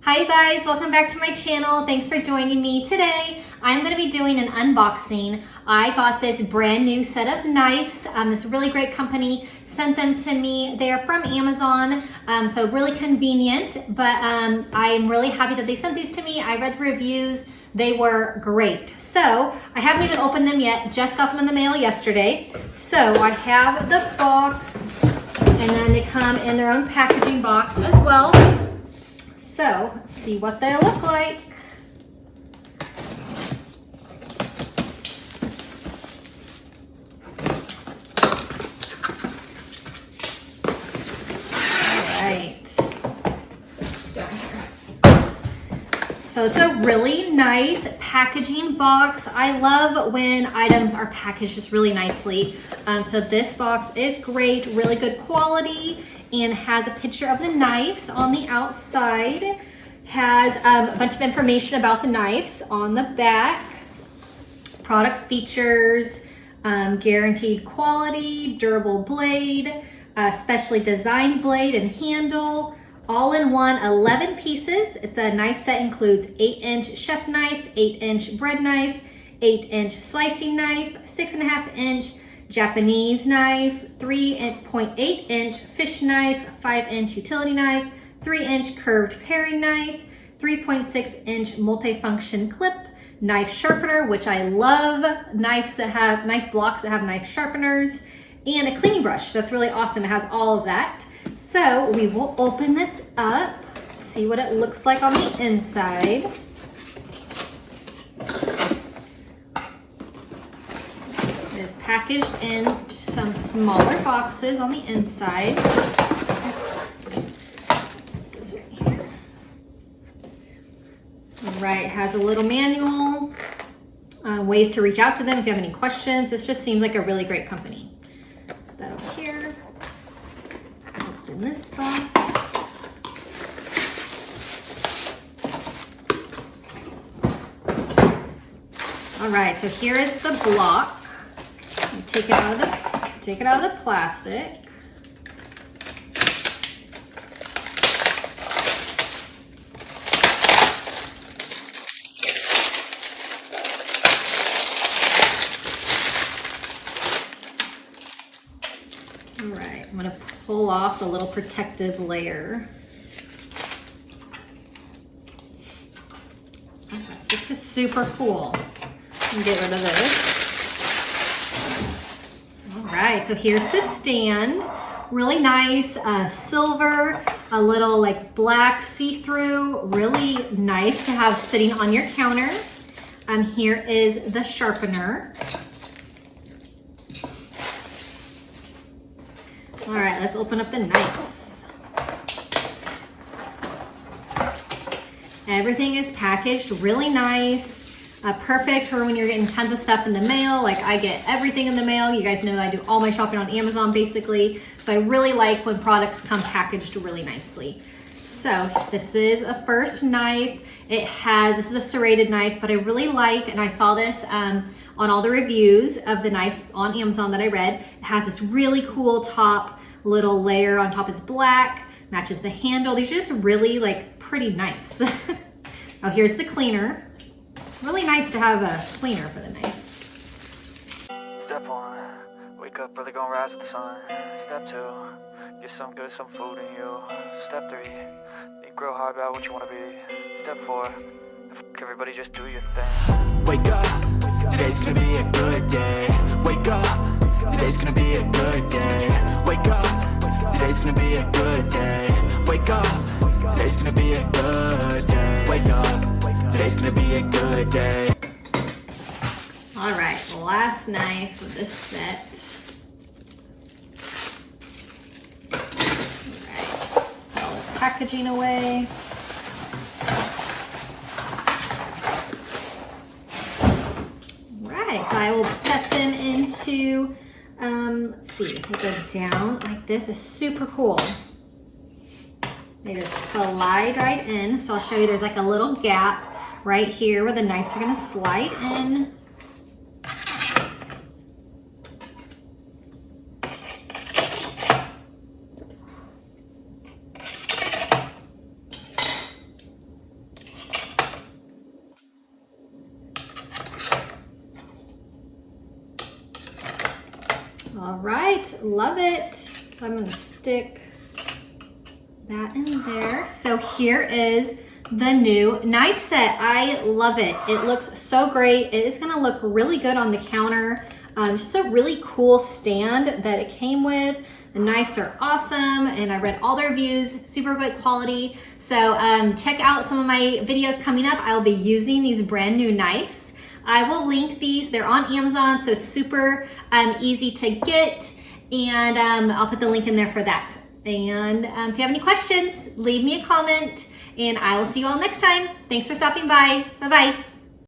Hi you guys, welcome back to my channel. Thanks for joining me. Today I'm going to be doing an unboxing. I got this brand new set of knives. This really great company sent them to me. They are from Amazon, so really convenient, but I'm really happy that they sent these to me. I read the reviews. They were great. So I haven't even opened them yet, just got them in the mail yesterday. So I have the box, and then they come in their own packaging box as well. So let's see what they look like. All right, let's put this down here. So it's a really nice packaging box. I love when items are packaged just really nicely. So this box is great, really good quality, and has a picture of the knives on the outside. Has a bunch of information about the knives on the back. Product features, guaranteed quality, durable blade, specially designed blade and handle, all in one, 11 pieces. It's a knife set, includes 8-inch chef knife, 8-inch bread knife, 8-inch slicing knife, 6.5-inch Japanese knife, 3.8-inch fish knife, 5-inch utility knife, 3-inch curved paring knife, 3.6-inch multifunction clip, knife sharpener, which I love, knife blocks that have knife sharpeners, and a cleaning brush. That's really awesome. It has all of that. So we will open this up, see what it looks like on the inside. It is packaged in some smaller boxes on the inside. Oops. This right here. All right, it has a little manual, ways to reach out to them if you have any questions. This just seems like a really great company. Put that over here. Open this box. All right, so here is the block. Take it out of the plastic. All right, I'm gonna pull off the little protective layer. Okay, this is super cool. Get rid of this. All right, so here's the stand. Really nice, silver, a little like black see-through, really nice to have sitting on your counter. Here is the sharpener. All right, let's open up the knives. Everything is packaged really nice. Perfect for when you're getting tons of stuff in the mail. Like I get everything in the mail. You guys know I do all my shopping on Amazon basically. So I really like when products come packaged really nicely. So this is a first knife. This is a serrated knife, but I really like, and I saw this on all the reviews of the knives on Amazon that I read. It has this really cool top little layer on top. It's black, matches the handle. These are just really like pretty knives. Oh, here's the cleaner. Really nice to have a cleaner for the knife. Step 1, wake up early, gonna rise with the sun. Step 2, get some food in you. Step 3, think real hard about what you wanna be. Step 4, everybody just do your thing. Wake up, today's gonna be a good day. Wake up, today's gonna be a good day. Wake up, today's gonna be a good day. Wake up, today's gonna be a good day. Wake up. Today's gonna be a good day. All right, last knife of this set. All right, put all this packaging away. All right, so I will set them into, let's see, they go down like this. Is super cool. They just slide right in. So I'll show you, there's like a little gap right here where the knives are gonna slide in. All right, love it. So I'm gonna stick that in there. So here is the new knife set. I love it. It looks so great. It is gonna look really good on the counter. Just a really cool stand that it came with. The knives are awesome, and I read all the reviews, super good quality. So check out some of my videos coming up. I'll be using these brand new knives. I will link these. They're on Amazon, so super easy to get, and I'll put the link in there for that. And if you have any questions, leave me a comment, and I will see you all next time. Thanks for stopping by. Bye-bye.